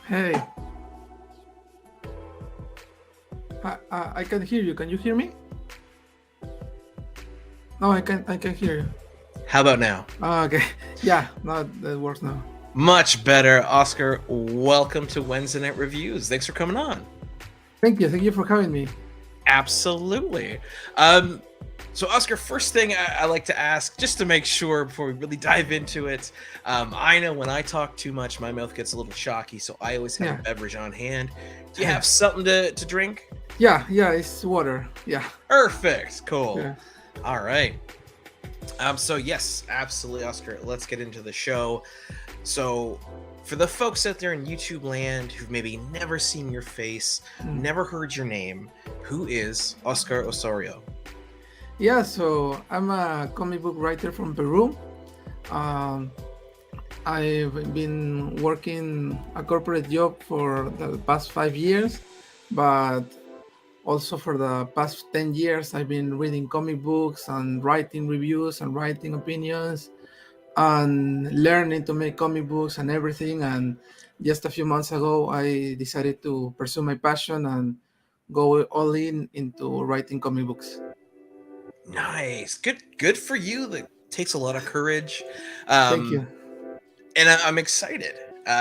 Hey, I can hear you. Can you hear me? No, I can hear you. How about now? Okay. Yeah, no, that works now. Much better, Oscar. Welcome to Wednesday Night Reviews. Thanks for coming on. Thank you for having me. Absolutely. Um, so, Oscar, first thing I like to ask, just to make sure before we really dive into it, I know when I talk too much, my mouth gets a little chalky, so I always have a Yeah. beverage on hand. Do you have something to drink? Yeah, it's water. Yeah. Perfect. Cool. Yeah. All right. So yes, absolutely, Oscar. Let's get into the show. So, for the folks out there in YouTube land who've maybe never seen your face, Mm. never heard your name, who is Oscar Osario? Yeah, so I'm a comic book writer from Peru. Um, I've been working a corporate job for the past 5 years, but also for the past 10 years, I've been reading comic books and writing reviews and writing opinions and learning to make comic books and everything. And just a few months ago, I decided to pursue my passion and go all in into writing comic books. Nice, good for you. That takes a lot of courage, Thank um, you. and I'm excited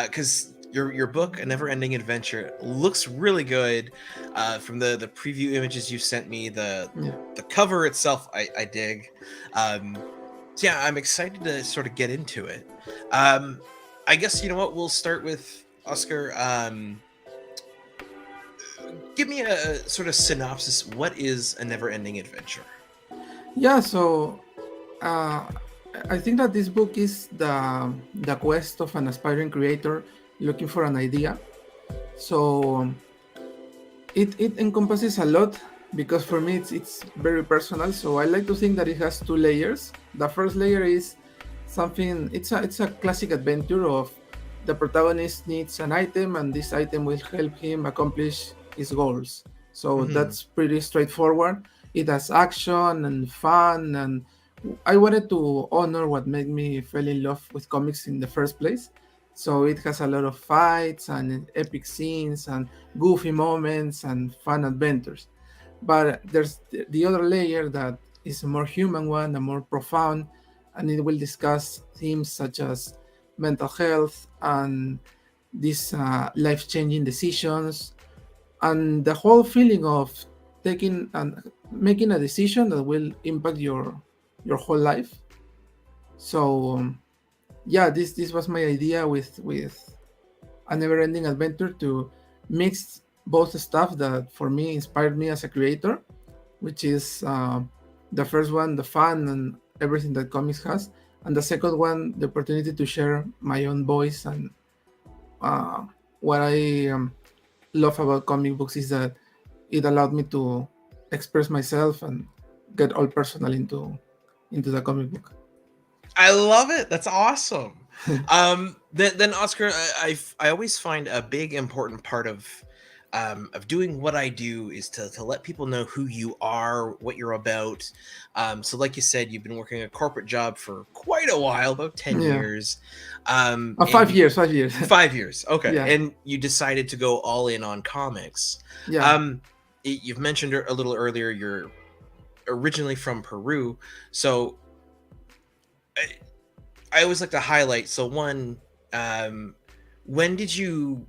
because your book, A Never Ending Adventure, looks really good. From the preview images you sent me, Yeah. the cover itself, I dig. Um, So yeah, I'm excited to sort of get into it. Um, I guess you know what, we'll start with Oscar. Give me a sort of synopsis. What is a never-ending adventure? Yeah. So uh, I think that this book is the quest of an aspiring creator looking for an idea. So it encompasses a lot because for me it's very personal. So I like to think that it has two layers. The first layer is something. It's a classic adventure of the protagonist needs an item and this item will help him accomplish his goals. So Hmm. that's pretty straightforward. It has action and fun, and I wanted to honor what made me fall in love with comics in the first place. So it has a lot of fights and epic scenes and goofy moments and fun adventures. But there's the other layer that is a more human one, a more profound, and it will discuss themes such as mental health and these life-changing decisions and the whole feeling of taking and making a decision that will impact your whole life. So yeah, this was my idea with a never-ending adventure to mix both stuff that for me inspired me as a creator, which is the first one, the fun and everything that comics has, and the second one, the opportunity to share my own voice and uh, what I love about comic books is that it allowed me to express myself and get all personal into the comic book. I love it. That's awesome. Then Oscar, I always find a big important part of doing what I do is to let people know who you are, what you're about. So, like you said, you've been working a corporate job for quite a while, about 10 Yeah, years, and 5 years, 5 years. 5 years. Okay, Yeah, and you decided to go all in on comics. yeah. Um, you've mentioned a little earlier you're originally from Peru, so I always like to highlight. So one, um, when did you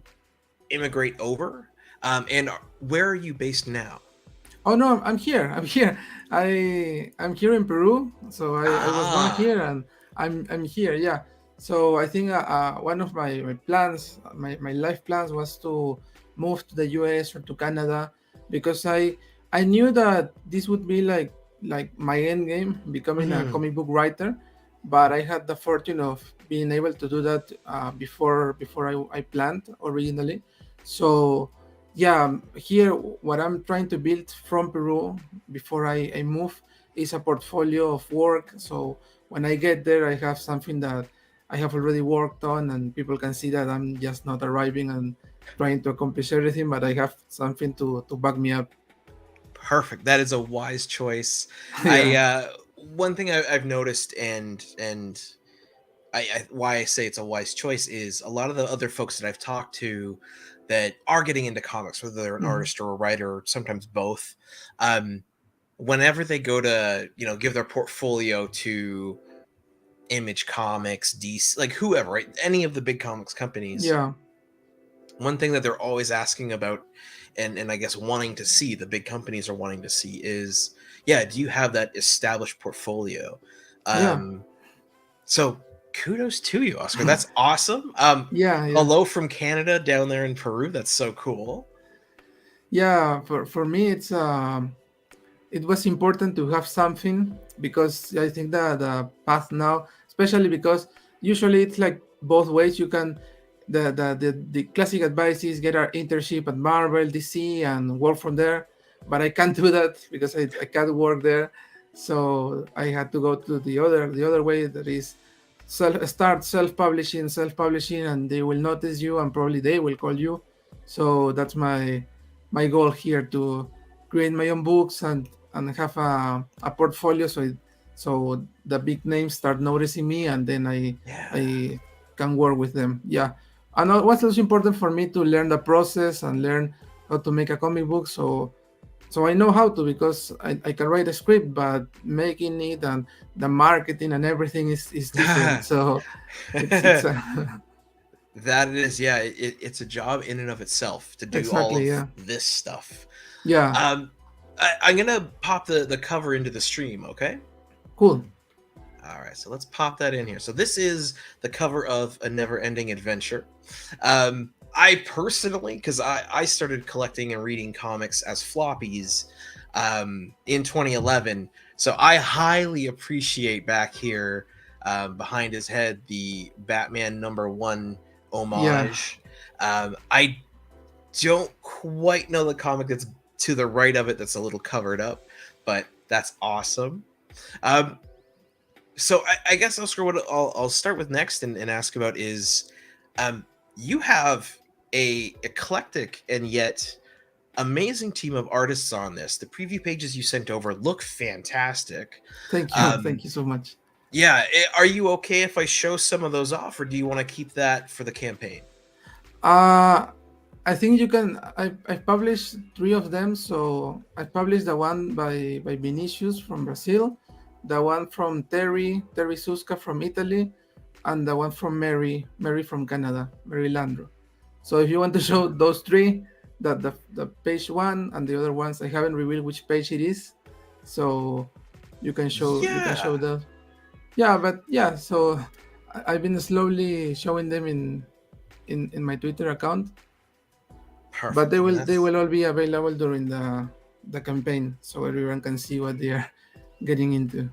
immigrate over, and where are you based now? Oh no, I'm here. I'm here. I'm here in Peru. So I was born Ah, here and I'm here. Yeah. So I think one of my plans, my life plans was to move to the US or to Canada because I knew that this would be like my end game, becoming a hmm, comic book writer. But I had the fortune of being able to do that before I planned originally. So yeah, here what I'm trying to build from Peru before I move is a portfolio of work. So when I get there, I have something that I have already worked on, and people can see that I'm just not arriving and trying to accomplish everything, but I have something to back me up. perfect. That is a wise choice. I Yeah, one thing I've noticed, and why I say it's a wise choice is a lot of the other folks that I've talked to that are getting into comics, whether they're an Mhm. artist or a writer, or sometimes both. Um, Whenever they go to give their portfolio to Image Comics, DC, like whoever, right, any of the big comics companies, Yeah, one thing that they're always asking about, and I guess wanting to see, the big companies are wanting to see is, yeah, do you have that established portfolio? yeah, Um, so kudos to you, Oscar. That's awesome. yeah, yeah. Hello from Canada down there in Peru. That's so cool. Yeah, for me, it was important to have something because I think that the path now, especially because usually it's like both ways. You can the classic advice is get an internship at Marvel, DC, and work from there. But I can't do that because I can't work there. So I had to go to the other way, that is start self publishing, and they will notice you and probably they will call you. So that's my goal here, to create my own books and have a portfolio, so the big names start noticing me, and then Yeah. I can work with them. Yeah, and what's also important for me to learn the process and learn how to make a comic book. So I know how to, because I can write a script, but making it and the marketing and everything is different. So it's That is, yeah, it's a job in and of itself to do all exactly, of yeah, this stuff. yeah, Um, I'm gonna pop the cover into the stream, okay? cool, All right, so let's pop that in here. So this is the cover of A Never Ending Adventure. I personally, because I started collecting and reading comics as floppies in 2011, so I highly appreciate back here behind his head the Batman #1 yeah, homage. I don't quite know the comic that's to the right of it, that's a little covered up, but that's awesome. Um, so I guess, Oscar, what I'll start with next and ask about is, um, you have a eclectic and yet amazing team of artists on this. The preview pages you sent over look fantastic. thank you, Um, thank you so much. yeah, are you okay if I show some of those off, or do you want to keep that for the campaign? Uh, I think you can. I published three of them. So I published the one by Vinicius from Brazil, the one from Terry Susca from Italy, and the one from Mary from Canada, Mary Landro. So if you want to show those three, the page one and the other ones, I haven't revealed which page it is, so you can show Yeah, the. Yeah, but yeah. So I've been slowly showing them in my Twitter account, but they perfect. And will they that's will all be available during the campaign, so everyone can see what they are getting into.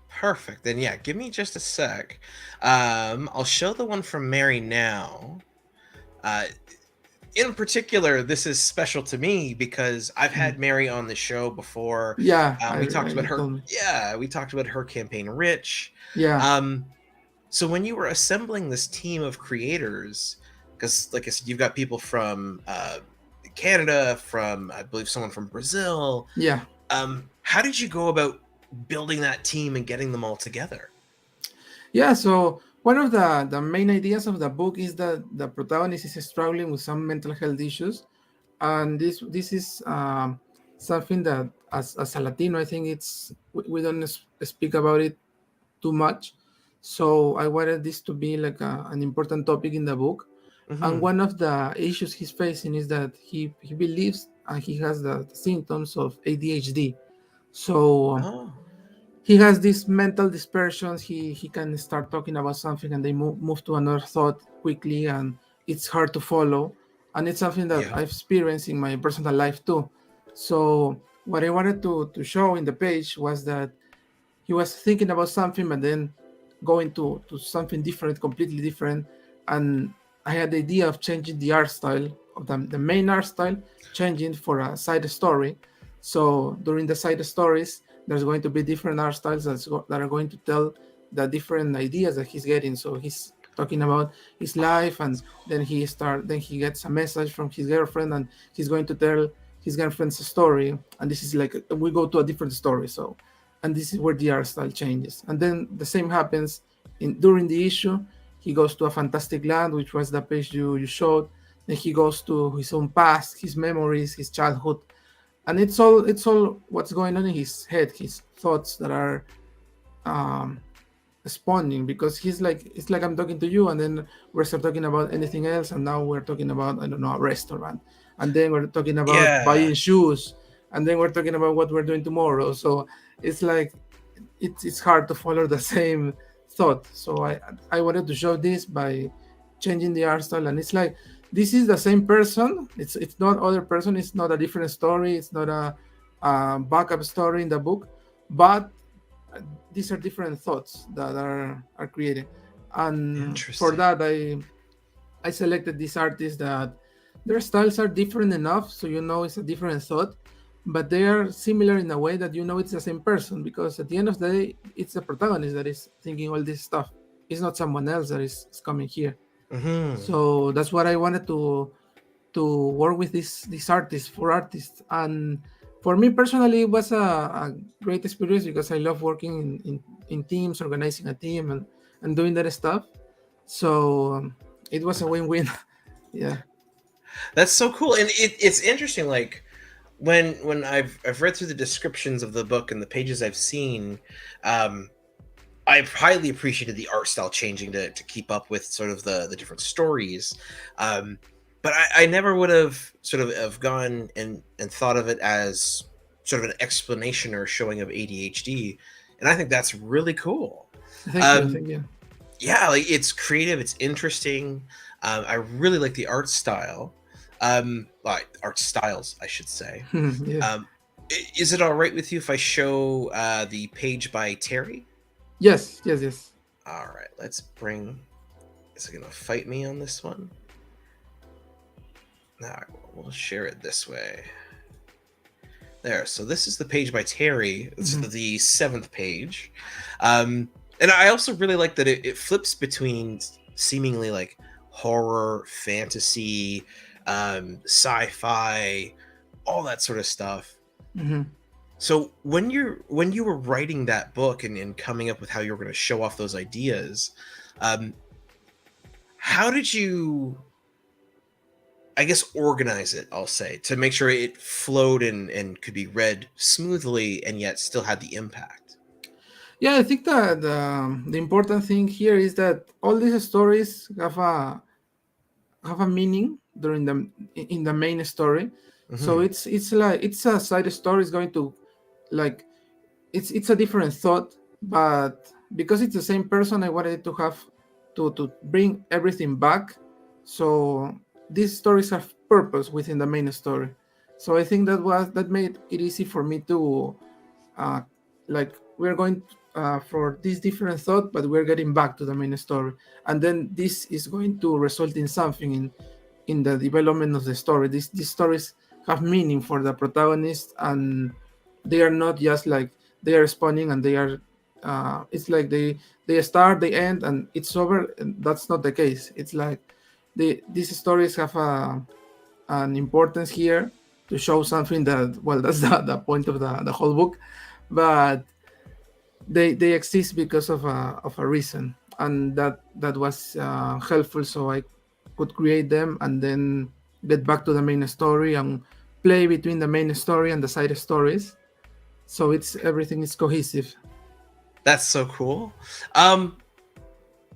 perfect. Then yeah, give me just a sec. I'll show the one from Mary now. Uh, in particular, this is special to me because I've had Mary on the show before. Yeah, We talked about you her. told me. Yeah, we talked about her campaign, Rich. Yeah, Um, so when you were assembling this team of creators, because like I said, you've got people from Canada, from I believe someone from Brazil. yeah, How did you go about building that team and getting them all together? yeah. So one of the main ideas of the book is that the protagonist is struggling with some mental health issues, and this is something that as a Latino, I think we don't speak about it too much. So I wanted this to be like an important topic in the book. And Hmm. one of the issues he's facing is that he believes he has the symptoms of ADHD. So Oh, he has these mental dispersions. He can start talking about something and they move to another thought quickly, and it's hard to follow. And it's something that yeah. I've experienced in my personal life too. So what I wanted to show in the page was that he was thinking about something, but then going to something different, completely different. And I had the idea of changing the art style of the main art style, changing for a side story. So during the side stories, there's going to be different art styles that are going to tell the different ideas that he's getting. So he's talking about his Oh, life, and that's cool. then he gets a message from his girlfriend, and he's going to tell his girlfriend's story. And this is like we go to a different story. So, and this is where the art style changes. And then the same happens during the issue. he goes to a fantastic land, which was the page you showed. Then he goes to his own past, his memories, his childhood, and it's all what's going on in his head, his thoughts that are um, spawning, because he's like, it's like I'm talking to you, and then we start talking about anything else, and now we're talking about, I don't know, a restaurant, and then we're talking about Yeah. buying shoes, and then we're talking about what we're doing tomorrow. So it's like it's hard to follow the same thought. So I wanted to show this by changing the art style, and it's like this is the same person. It's not other person. It's not a different story. It's not a backup story in the book, but these are different thoughts that are created. And for Interesting. that, I selected these artists that their styles are different enough so you know it's a different thought, but they are similar in a way that you know it's the same person, because at the end of the day it's the protagonist that is thinking all this stuff. It's not someone else that is coming here. Hmm. So that's what I wanted to work with these artists, for artists. And for me personally, it was a great experience because I love working in teams, organizing a team, and doing that stuff. So it was a win-win. Yeah. That's so cool, and it's interesting. Like when I've read through the descriptions of the book and the pages I've seen, um, I've highly appreciated the art style changing to keep up with sort of the different stories. Um, but I never would have sort of have gone and thought of it as sort of an explanation or showing of ADHD, and I think that's really cool. Thank you. Um, Thank you. yeah, like it's creative, it's interesting. I really like the art style. Like art styles, I should say. Yeah. Um, is it all right with you if I show the page by Terry? Yes. Yes. Yes. All right, let's bring. Is it gonna fight me on this one? All right, we'll share it this way. There. So this is the page by Terry. It's Mhm. the seventh page, and I also really like that it flips between seemingly like horror, fantasy, sci-fi, all that sort of stuff. Mhm. So when you were writing that book and coming up with how you were going to show off those ideas, um, how did you, I guess, organize it? I'll say to make sure it flowed and could be read smoothly and yet still had the impact. Yeah, I think that the important thing here is that all these stories have a meaning during the in the main story. So Hmm. it's like it's a side story. Is going to like it's a different thought, but because it's the same person, I wanted to have to bring everything back. So these stories have purpose within the main story. So I think that made it easy for me to uh, like we're going for this different thought, but we're getting back to the main story, and then this is going to result in something in the development of the story. These stories have meaning for the protagonist, and they are not just like they are spawning and they are. It's like they start, they end, and it's over. And that's not the case. It's like these stories have an importance here to show something that, well, that's the point of the whole book, but they exist because of a reason, and that was helpful, so I could create them and then get back to the main story and play between the main story and the side stories, so it's everything is cohesive. That's so cool. Um,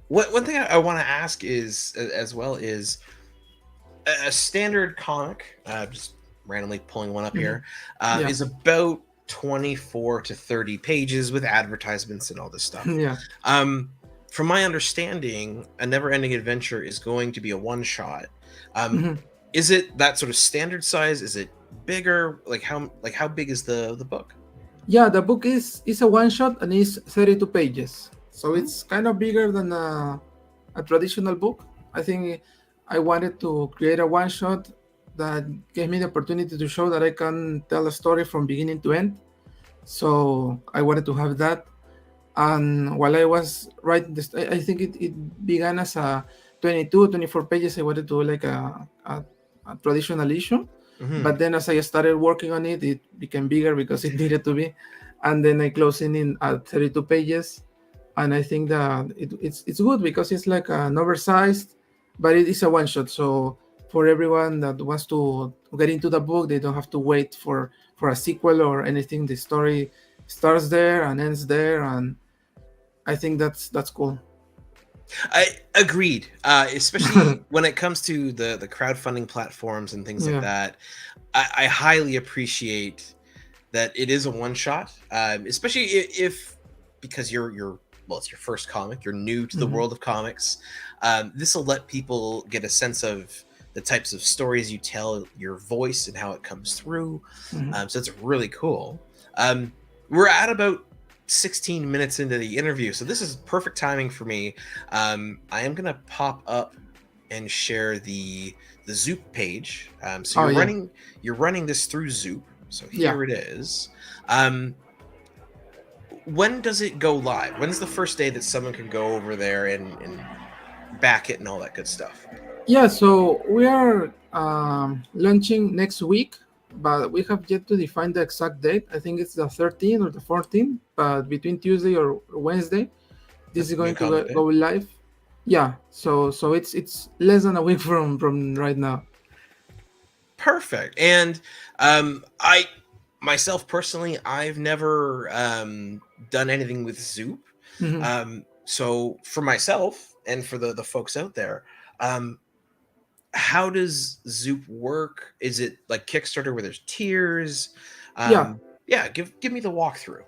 one thing I want to ask is as well is a standard comic. Just randomly pulling one up Mhm. here, Yeah. is about 24 to 30 pages with advertisements and all this stuff. Yeah. Um, from my understanding, a never-ending adventure is going to be a one-shot. Um, Mhm. is it that sort of standard size? Is it bigger? Like how big is the book? Yeah, the book is a one shot and is 32 pages, so Hmm? it's kind of bigger than a traditional book. I think I wanted to create a one shot that gave me the opportunity to show that I can tell a story from beginning to end. So I wanted to have that. And while I was writing this, I think it began as a 22, 24 pages. I wanted to do like a traditional issue. Hmm. But then as I started working on it, it became bigger because it needed to be. And then I closed in at 32 pages. and I think that it's good because it's like an oversized, but it is a one shot. So for everyone that wants to get into the book, they don't have to wait for a sequel or anything. The story starts there and ends there, and I think that's cool. I agreed, especially when it comes to the crowdfunding platforms and things like Yeah. that. I highly appreciate that it is a one shot, especially if because you're well, it's your first comic, you're new to the Hmm. world of comics. This will let people get a sense of the types of stories you tell, your voice, and how it comes through. Hmm. So it's really cool. Um, we're at about 16 minutes into the interview, so this is perfect timing for me. I am gonna pop up and share the Zoop page. So Oh yeah. you're running this through Zoop. So Yeah. here it is. Um, when does it go live? When's the first day that someone can go over there and back it and all that good stuff? Yeah, so we are launching next week, but we have yet to define the exact date. I think it's the 13th or the 14th, but between Tuesday or Wednesday, this Yep, is New going to Comic Day. go live. Yeah, so it's less than a week from right now. Perfect. And I myself personally, I've never done anything with Zoop. Hmm. So for myself and for the folks out there, um, how does Zoop work? Is it like Kickstarter where there's tiers? Yeah, Yeah, give me the walkthrough.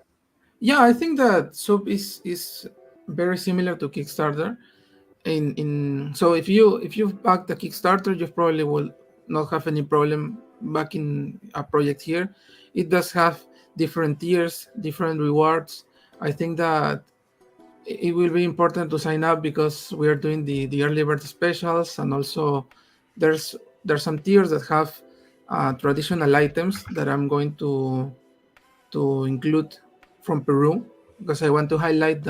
yeah, I think that Soup is very similar to Kickstarter. In so if you've backed the Kickstarter, you probably will not have any problem backing a project here. It does have different tiers, different rewards. I think that it will be important to sign up because we are doing the early bird specials, and also there's there's some tiers that have traditional items that I'm going to include from Peru because I want to highlight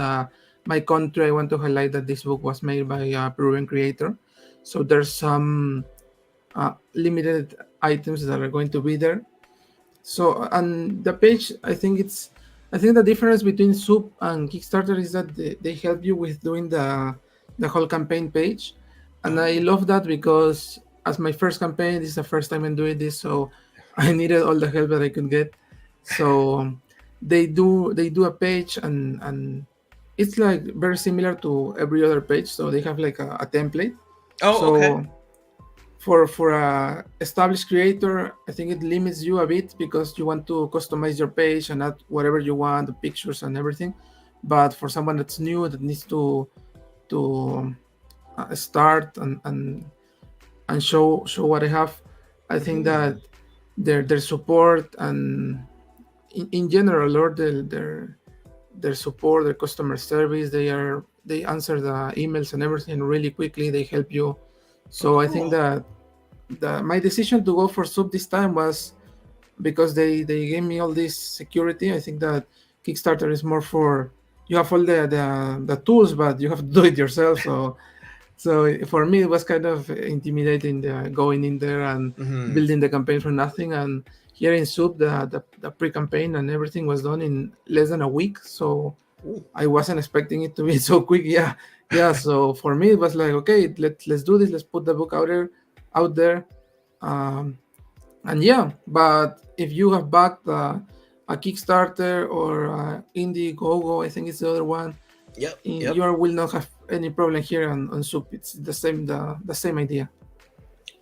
my country. I want to highlight that this book was made by a Peruvian creator. So there's some limited items that are going to be there. So and the page, I think the difference between Soup and Kickstarter is that they help you with doing the whole campaign page, and I Oh, love that because as my first campaign, this is the first time I'm doing this, so I needed all the help that I could get. So they do a page, and it's like very similar to every other page. So they have like a template. oh, okay. So for a established creator, I think it limits you a bit because you want to customize your page and add whatever you want, the pictures and everything. But for someone that's new that needs to start and show what I have, I think that Hmm. their support and in general, or their support, their customer service, they answer the emails and everything really quickly. They help you. Oh, So I think cool. that my decision to go for Sub this time was because they gave me all this security. I think that Kickstarter is more for you have all the tools, but you have to do it yourself. So for me, it was kind of intimidating going in there and Hmm. building the campaign for nothing. And here in Soup, the pre-campaign and everything was done in less than a week. So Ooh. I wasn't expecting it to be so quick. Yeah, yeah. So for me, it was like, okay, let's do this. Let's put the book out there. Um, and yeah, but if you have backed a Kickstarter or Indiegogo, I think it's the other one, Yep, yep. you will not have any problem here on Soup. It's the same idea.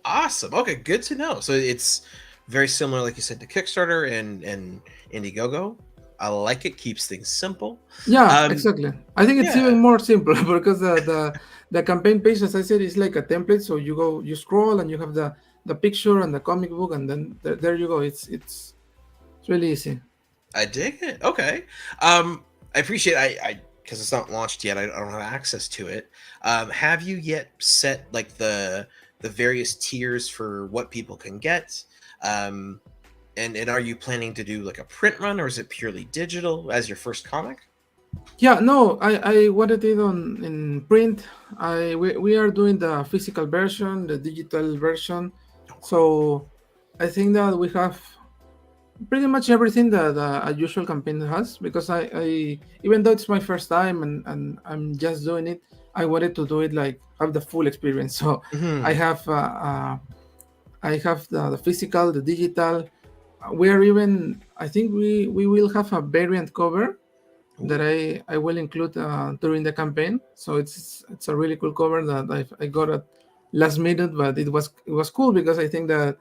Awesome. Okay, good to know. So it's very similar, like you said, to Kickstarter and Indiegogo. I like it. Keeps things simple. Yeah, Um, exactly. I think it's yeah, even more simple because the campaign page, as I said, is like a template. So you scroll and you have the picture and the comic book, and then there you go. It's really easy. I dig it. Okay. I appreciate. I because it's not launched yet. I don't have access to it. Have you yet set like the various tiers for what people can get? Um, and are you planning to do like a print run, or is it purely digital as your first comic? Yeah, no, I wanted it on in print. We are doing the physical version, the digital version. Oh, cool. So I think that pretty much everything that a usual campaign has, because I even though it's my first time and I'm just doing it, I wanted to do it like have the full experience. So I Hmm. have I have the physical, the digital. We are even, I think we will have a variant cover that Ooh. I will include during the campaign. So it's a really cool cover that I got at last minute, but it was cool because I think that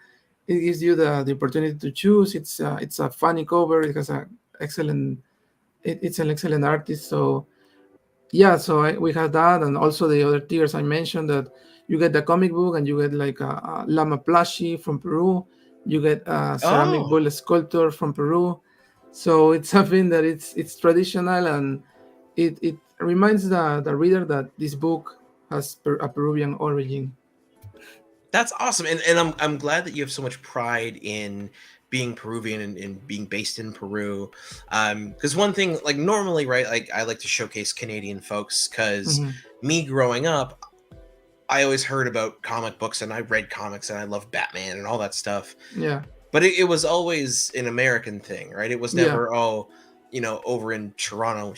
it gives you the opportunity to choose. It's a funny cover. It has a excellent it's an excellent artist. So yeah, so we have that, and also the other tiers I mentioned, that you get the comic book and you get like a llama plushie from Peru, you get a ceramic Oh, bull sculptor from Peru. So it's something that it's traditional, and it reminds the reader that this book has a Peruvian origin. that's awesome, and I'm glad that you have so much pride in being Peruvian and being based in Peru. Because one thing, like normally, right, like I like to showcase Canadian folks because Hmm. me growing up, I always heard about comic books and I read comics and I love Batman and all that stuff. Yeah, But it was always an American thing, right? It was yeah, never, oh, over in Toronto,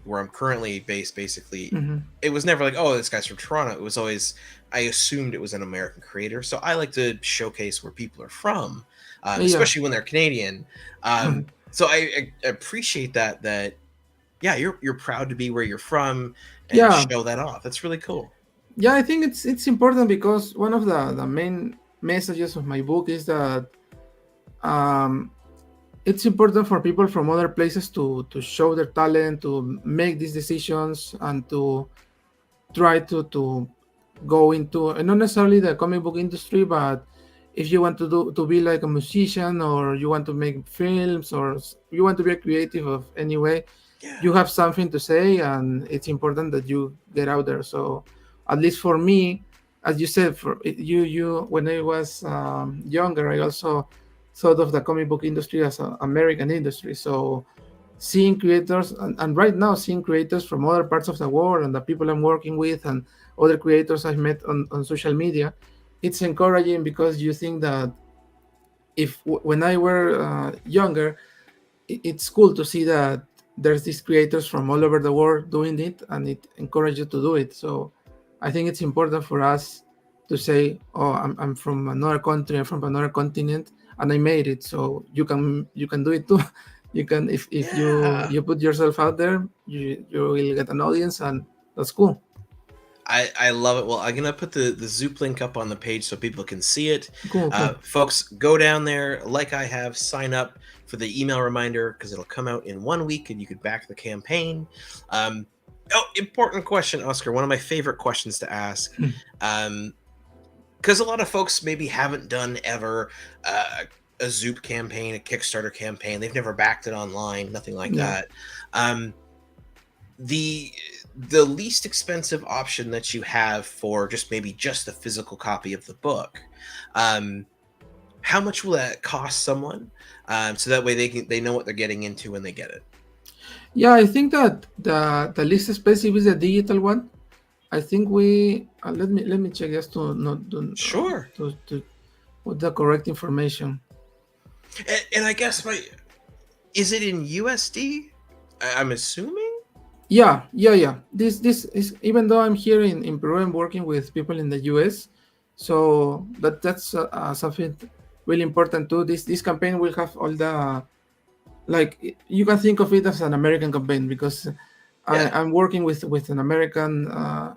where I'm currently based, basically. hmm, It was never like, oh, this guy's from Toronto. It was always, I assumed it was an American creator. So I like to showcase where people are from, yeah, especially when they're Canadian. So I appreciate that, yeah, you're proud to be where you're from and yeah, show that off. That's really cool. yeah. I think it's important because one of the main messages of my book is that um, it's important for people from other places to show their talent, to make these decisions, and to try to go into, and not necessarily the comic book industry, but if you want to be like a musician, or you want to make films, or you want to be a creative of any way, Yeah. you have something to say, and it's important that you get out there. So at least for me, as you said, for you when I was younger, I also thought of the comic book industry as an American industry. So seeing creators, and right now seeing creators from other parts of the world, and the people I'm working with, and other creators I've met on social media, it's encouraging, because you think that if when I were younger, it's cool to see that there's these creators from all over the world doing it, and it encourages you to do it. So I think it's important for us to say, oh, I'm from another country, I'm from another continent, and I made it. So you can do it too. You can, if you Yeah. you put yourself out there, you will get an audience, and that's cool. I love it. Well, I'm gonna put the Zoop link up on the page so people can see it. Cool, cool. Folks, go down there like I have, sign up for the email reminder because it'll come out in 1 week and you could back the campaign. Um, oh, important question, Oscar. One of my favorite questions to ask. Um, because a lot of folks maybe haven't done ever a Zoop campaign, a Kickstarter campaign. They've never backed it online, nothing like Yeah. that. Um, the the least expensive option that you have for just maybe just the physical copy of the book, um how much will that cost someone, so that way they know what they're getting into when they get it? Yeah, I think that the least expensive is the digital one. I think we let me check just to not Sure. to put the correct information. And I guess my is it in USD? I'm assuming. Yeah, yeah, yeah. This is, even though I'm here in Peru, I'm working with people in the US, so that's something really important too. This campaign will have all the, like, you can think of it as an American campaign, because Yeah. I'm working with an American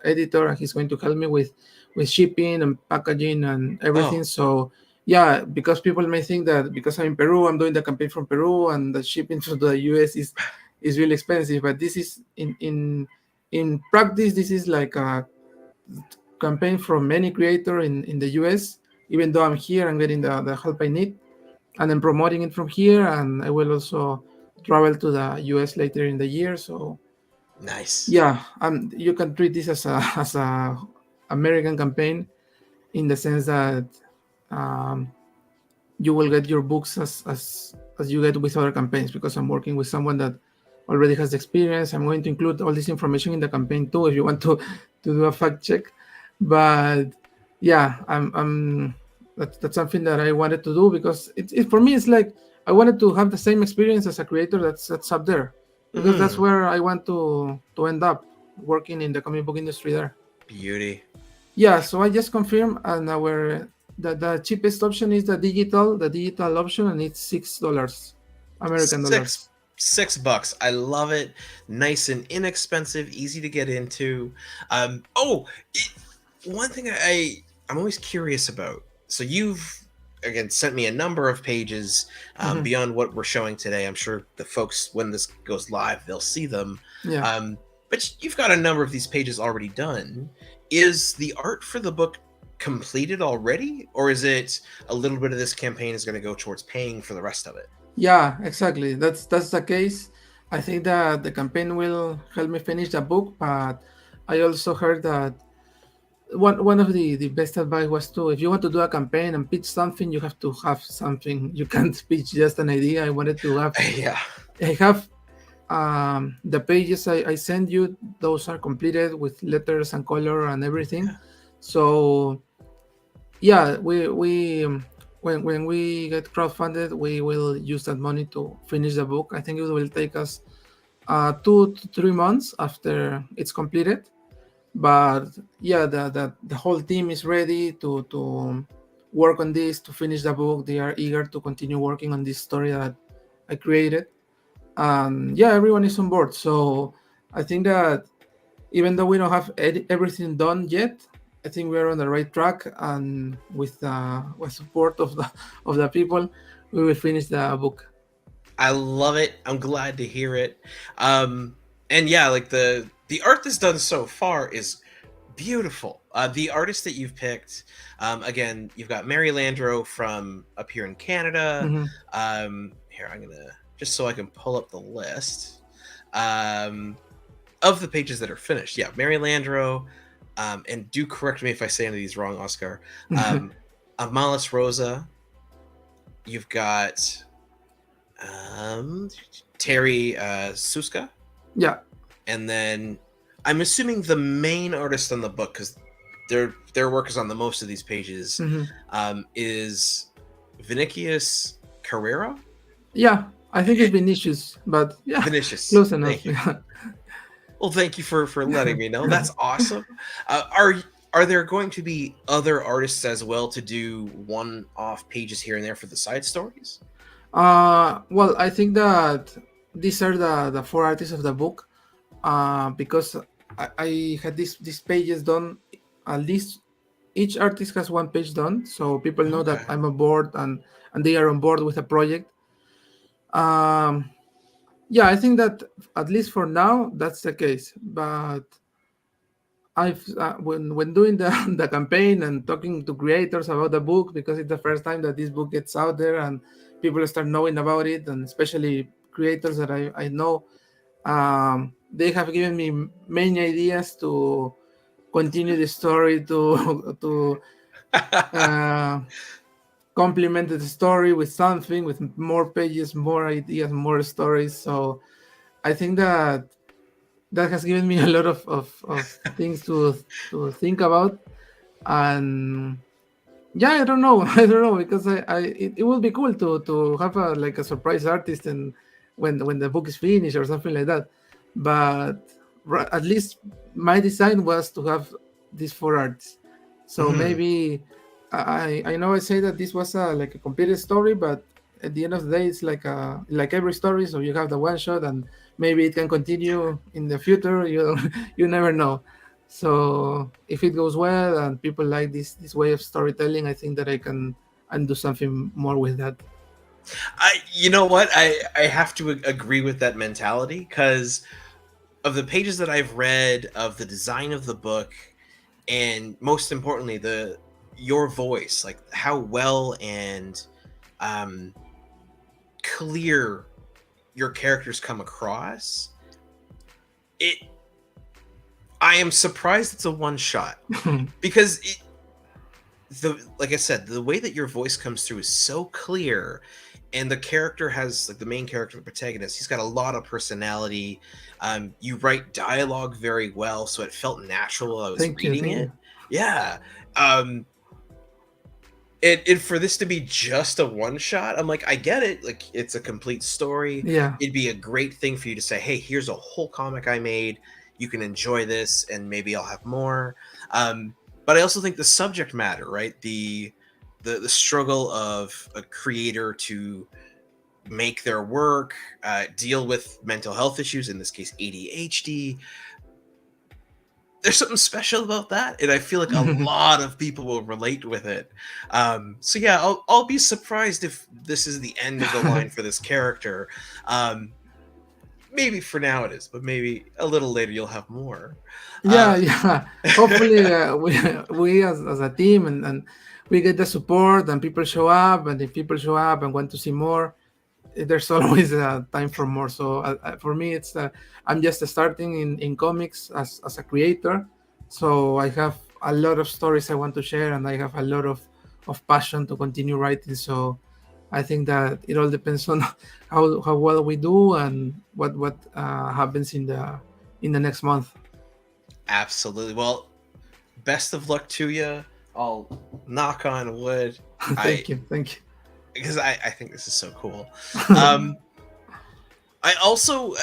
editor, and he's going to help me with shipping and packaging and everything. Oh, So yeah, because people may think that because I'm in Peru, I'm doing the campaign from Peru, and the shipping to the US is really expensive. But this is in practice, this is like a campaign from any creator in the US. Even though I'm here, I'm getting the help I need, and I'm promoting it from here. And I will also travel to the US later in the year. So nice. yeah, you can treat this as a as a American campaign, in the sense that um, you will get your books as you get with other campaigns, because I'm working with someone that already has experience. I'm going to include all this information in the campaign too, if you want to do a fact check. But yeah, I'm that's something that I wanted to do, because it for me it's like I wanted to have the same experience as a creator that's up there, because that's Mm, where I want to end up working in the comic book industry there. beauty. Yeah, so I just confirmed, and the cheapest option is the digital option, and it's $6 American Six dollars. $6. I love it. Nice and inexpensive, easy to get into. Oh, one thing I'm always curious about. So you've again sent me a number of pages Hmm. beyond what we're showing today. I'm sure the folks when this goes live they'll see them. Yeah. But you've got a number of these pages already done. Is the art for the book completed already, or is it a little bit of this campaign is going to go towards paying for the rest of it? Yeah, exactly. That's the case. I think that the campaign will help me finish the book, but I also heard that one of the best advice was to, if you want to do a campaign and pitch something, you have to have something. You can't pitch just an idea. Yeah. I have the pages I send you, those are completed with letters and color and everything. Yeah. So yeah, when we get crowdfunded, we will use that money to finish the book. I think it will take us 2 to 3 months after it's completed. But yeah, the whole team is ready to work on this, to finish the book. They are eager to continue working on this story that I created. Yeah, everyone is on board. So I think that even though we don't have everything done yet, I think we're on the right track, and with support of the people, we will finish the book. I love it. I'm glad to hear it. Um, and yeah, like the art that's done so far is beautiful. The artist that you've picked, again, you've got Mary Landro from up here in Canada. Hmm. Here, I'm gonna just so I can pull up the list um, of the pages that are finished. Yeah, Mary Landro, and do correct me if I say any of these wrong, Oscar. Um, Amalis Rosa. You've got um, Terry Suska, Yeah. and then I'm assuming the main artist on the book, because their work is on the most of these pages, Hmm. is Vinicius Carrera. Yeah, I think Eh, it's Vinicius, but yeah, Vinicius, close enough. thank you. Well, thank you for letting me know. That's awesome. Are there going to be other artists as well to do one-off pages here and there for the side stories? Well, I think that these are the four artists of the book. Because I had these pages done. At least each artist has one page done, so people know that Okay. I'm on board, and they are on board with the project. Um, yeah, I think that at least for now that's the case. But I've when doing the the campaign and talking to creators about the book, because it's the first time that this book gets out there and people start knowing about it, and especially creators that I know, they have given me many ideas to continue the story, to to uh, complement the story with something, with more pages, more ideas, more stories. So I think that has given me a lot of things to think about. And yeah, I don't know. I don't know, because it would be cool to have a surprise artist, and when the book is finished or something like that. But at least my design was to have these four arts. So Mhm. maybe I know I say that this was like a completed story, but at the end of the day, it's like every story. So you have the one shot, and maybe it can continue in the future. You you never know. So if it goes well and people like this way of storytelling, I think that I can and do something more with that. You know what? I have to agree with that mentality because of the pages that I've read, of the design of the book, and most importantly, the your voice, like how well and um, clear your characters come across. It. I am surprised it's a one shot because the like I said, the way that your voice comes through is so clear, and the character has like the main character, the protagonist. He's got a lot of personality. You write dialogue very well, so it felt natural while I was Thank you, reading thank you. it. Yeah. Um, it for this to be just a one shot, I'm like, I get it. Like, it's a complete story. Yeah. It'd be a great thing for you to say, hey, here's a whole comic I made. You can enjoy this, and maybe I'll have more. But I also think the subject matter, right? The struggle of a creator to make their work, deal with mental health issues, in this case ADHD. There's something special about that, and I feel like a lot of people will relate with it. So yeah, I'll be surprised if this is the end of the line for this character. Um, Maybe for now it is, but maybe a little later you'll have more. Uh, Yeah, yeah. Hopefully, we as a team and we get the support and people show up, and if people show up and want to see more, there's always time for more. So for me, it's I'm just starting in comics as a creator. So I have a lot of stories I want to share, and I have a lot of passion to continue writing. So I think that it all depends on how well we do and what happens in the next month. Absolutely. Well, best of luck to you. I'll knock on wood. I Thank you, thank Because I think this is so cool. you. Um, I also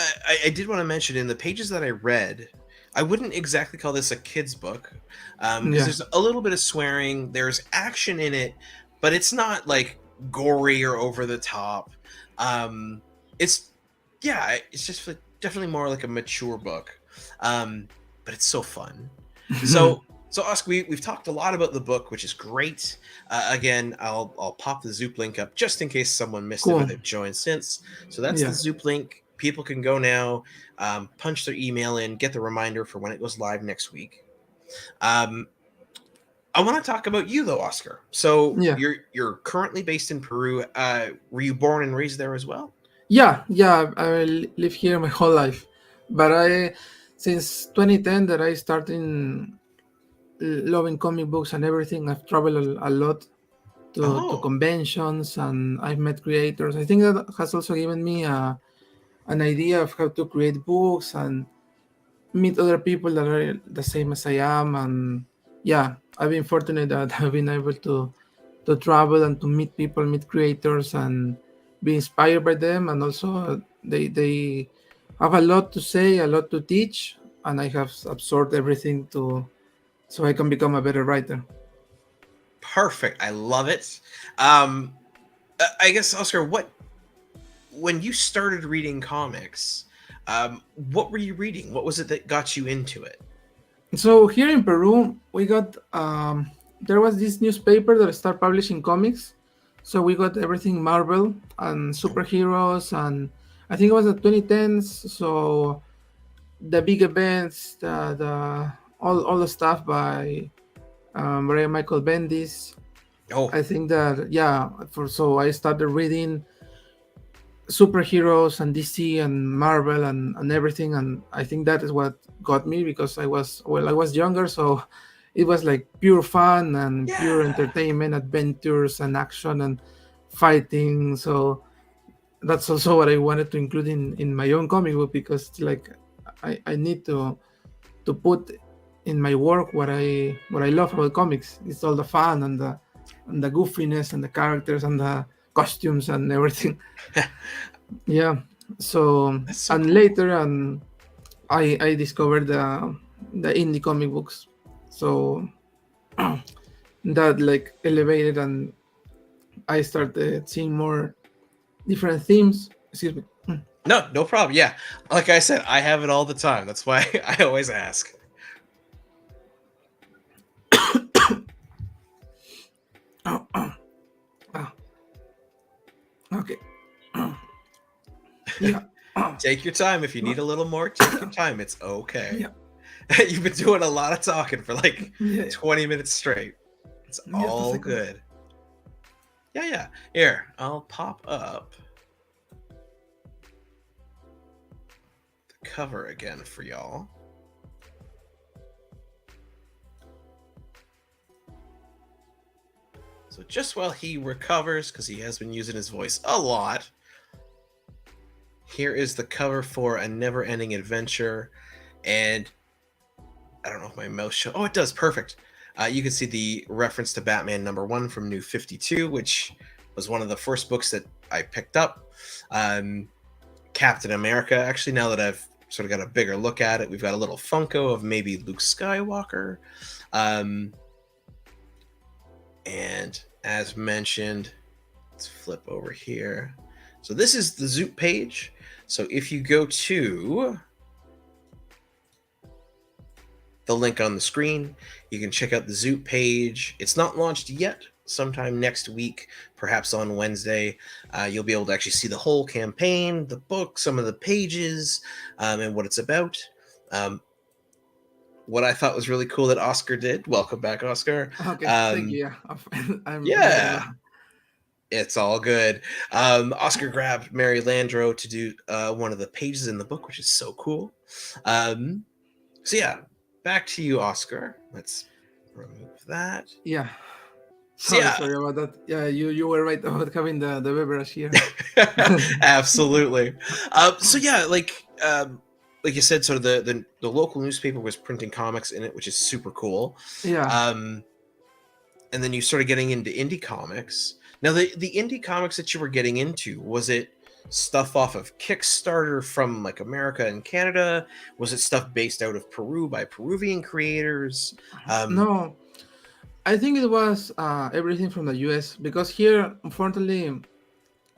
I did want to mention, in the pages that I read, I wouldn't exactly call this a kid's book, because Yeah. there's a little bit of swearing, there's action in it, but it's not like gory or over the top. It's it's just like definitely more like a mature book, um, but it's so fun. So so Oscar, we've talked a lot about the book, which is great. Again, I'll pop the Zoop link up just in case someone missed it or Cool. they've joined since. So that's the Yeah. Zoop link. People can go now, punch their email in, get the reminder for when it goes live next week. Um, I want to talk about you though, Oscar. So Yeah. you're currently based in Peru. Were you born and raised there as well? Yeah. Yeah. I live here my whole life, but I since 2010 that I started loving comic books and everything. I've traveled a lot to Oh, conventions and I've met creators. I think that has also given me an idea of how to create books and meet other people that are the same as I am. And yeah, I've been fortunate that I've been able to travel and to meet people, meet creators, and be inspired by them. And also, they have a lot to say, a lot to teach, and I have absorbed everything to so I can become a better writer. perfect. I love it. Um, I guess, Oscar, what when you started reading comics, what were you reading? What was it that got you into it? So here in Peru, we got there was this newspaper that started publishing comics. So we got everything Marvel and Oh, superheroes, and I think it was the 2010s. So the big events, the all the stuff by Maria Michael Bendis. oh, I think that yeah, for so I started reading superheroes and DC and Marvel and everything, and I think that is what got me because I was younger, so it was like pure fun and pure yeah. entertainment, adventures and action and fighting. So that's also what I wanted to include in my own comic book because like I need to put in my work what I love about comics. It's all the fun and the goofiness and the characters and the costumes and everything. Yeah. So That's so and cool. later and I discovered the indie comic books. So that like elevated and I started seeing more different themes. Excuse me. No, no problem. Yeah, like I said, I have it all the time. That's why I always ask. Oh, oh, okay. Yeah. Take your time. If you need a little more, take your time. It's okay. Yeah. You've been doing a lot of talking for like Yeah. 20 minutes straight. It's Just a all second. good. Yeah, yeah. Here, I'll pop up the cover again for y'all. So just while he recovers, because he has been using his voice a lot, here is the cover for A Never Ending Adventure. And I don't know if my mouse show. Oh, it does. Perfect. You can see the reference to Batman #1 from New 52, which was one of the first books that I picked up. Um, Captain America, actually, now that I've sort of got a bigger look at it, we've got a little Funko of maybe Luke Skywalker. Um, and as mentioned, let's flip over here. So this is the Zoop page. So if you go to the link on the screen, you can check out the Zoop page. It's not launched yet. Sometime next week, perhaps on Wednesday, you'll be able to actually see the whole campaign, the book, some of the pages, and what it's about. Um, what I thought was really cool that Oscar did. Welcome back, Oscar. Okay, thank Um, you. Yeah, I'm very yeah, glad. it's all good. Oscar grabbed Mary Landro to do one of the pages in the book, which is so cool. Um, so yeah, back to you, Oscar. Let's remove that. Yeah, So sorry, yeah, sorry about that. Yeah, you were right about having the beverage here. absolutely. So yeah, like you said, sort of the local newspaper was printing comics in it, which is super cool. Yeah. Um, and then you started getting into indie comics. Now, the indie comics that you were getting into, was it stuff off of Kickstarter from like America and Canada? Was it stuff based out of Peru by Peruvian creators? Um, No, I think it was everything from the US because here, unfortunately,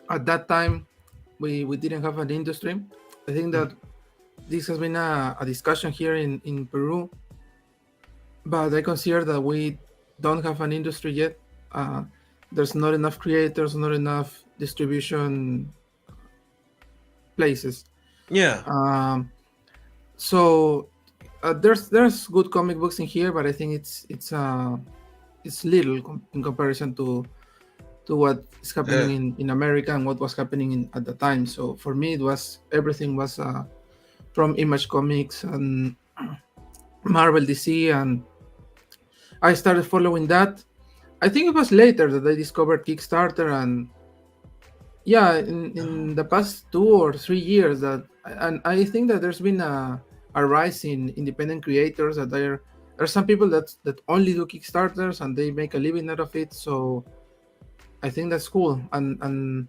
at that time, we didn't have an industry. I think mm, that this has been a discussion here in Peru, but I consider that we don't have an industry yet. Uh, there's not enough creators, not enough distribution places. yeah. Um, so there's good comic books in here, but I think it's little in comparison to what is happening Uh, in America and what was happening at the time. So for me, it was everything was from Image Comics and Marvel, DC, and I started following that. I think it was later that I discovered Kickstarter, and yeah, in the past 2 or 3 years that, and I think that there's been a rise in independent creators that there are some people that only do Kickstarters and they make a living out of it. So I think that's cool. And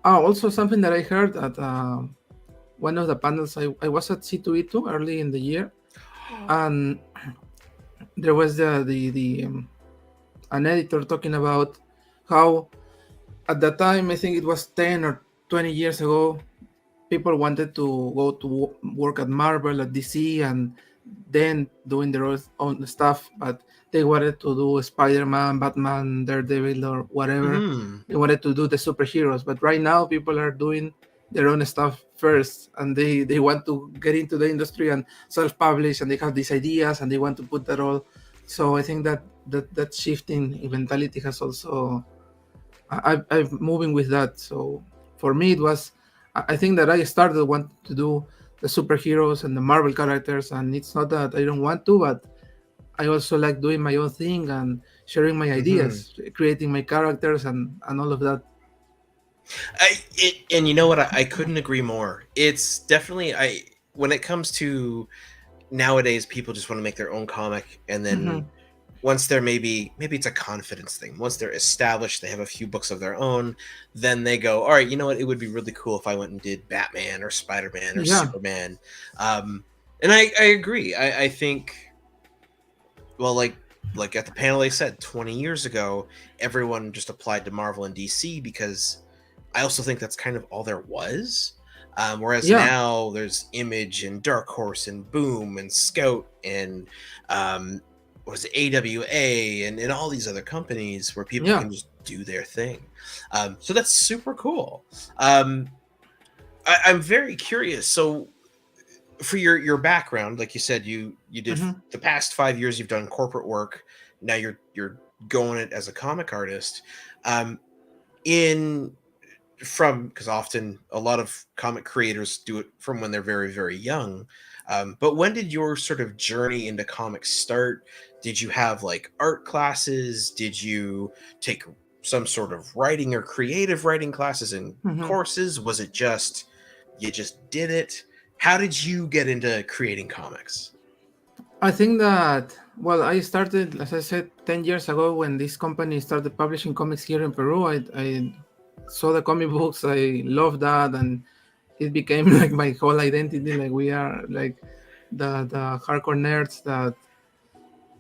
also something that I heard at one of the panels, I was at C2E2 early in the year, and there was the an editor talking about how at the time, I think it was 10 or 20 years ago, people wanted to go to work at Marvel, at DC, and then doing their own stuff, but they wanted to do Spider-Man, Batman, Daredevil, or whatever. mhm. They wanted to do the superheroes, but right now people are doing their own stuff first, and they want to get into the industry and self-publish, and they have these ideas, and they want to put that all. So I think that shift in mentality has also I'm moving with that. So for me, it was I think that I started wanting to do the superheroes and the Marvel characters, and it's not that I don't want to, but I also like doing my own thing and sharing my Mhm. ideas, creating my characters, and all of that. And you know what? I couldn't agree more. It's definitely when it comes to nowadays, people just want to make their own comic, and then Hmm. once they're maybe it's a confidence thing. Once they're established, they have a few books of their own, then they go, all right, you know what? It would be really cool if I went and did Batman or Spider-Man or Yeah. Superman. Um, and I agree. I think, well, like at the panel they said 20 years ago, everyone just applied to Marvel and DC because I also think that's kind of all there was. Whereas Yeah. now there's Image and Dark Horse and Boom and Scout and um, what was it, AWA and all these other companies where people Yeah. can just do their thing. So that's super cool. Um, I'm very curious. So for your background, like you said, you did Hmm. the past 5 years you've done corporate work. Now you're going it as a comic artist. Um, in from because often a lot of comic creators do it from when they're very young. But when did your sort of journey into comics start? Did you have like art classes? Did you take some sort of writing or creative writing classes and Hmm. courses? Was it just you just did it? How did you get into creating comics? I think that, well, I started, as I said, 10 years ago when this company started publishing comics here in Peru. I saw the comic books, I loved that, and it became like my whole identity. Like we are like the hardcore nerds that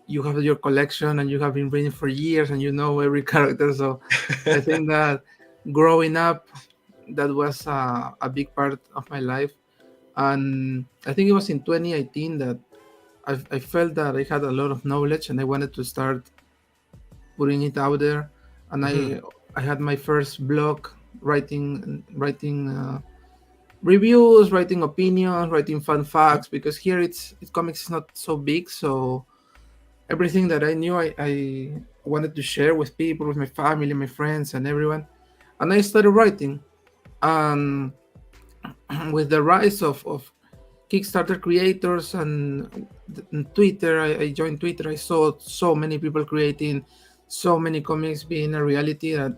you have your collection and you have been reading for years and you know every character. So I think that growing up, that was a big part of my life. And I think it was in 2018 that I felt that I had a lot of knowledge and I wanted to start putting it out there. And Hmm. I had my first blog, writing reviews, writing opinions, writing fun Okay. facts, because here it's comics is not so big. So everything that I knew, I wanted to share with people, with my family, my friends, and everyone. And I started writing. And with the rise of Kickstarter creators and Twitter, I joined Twitter. I saw so many people creating so many comics being a reality that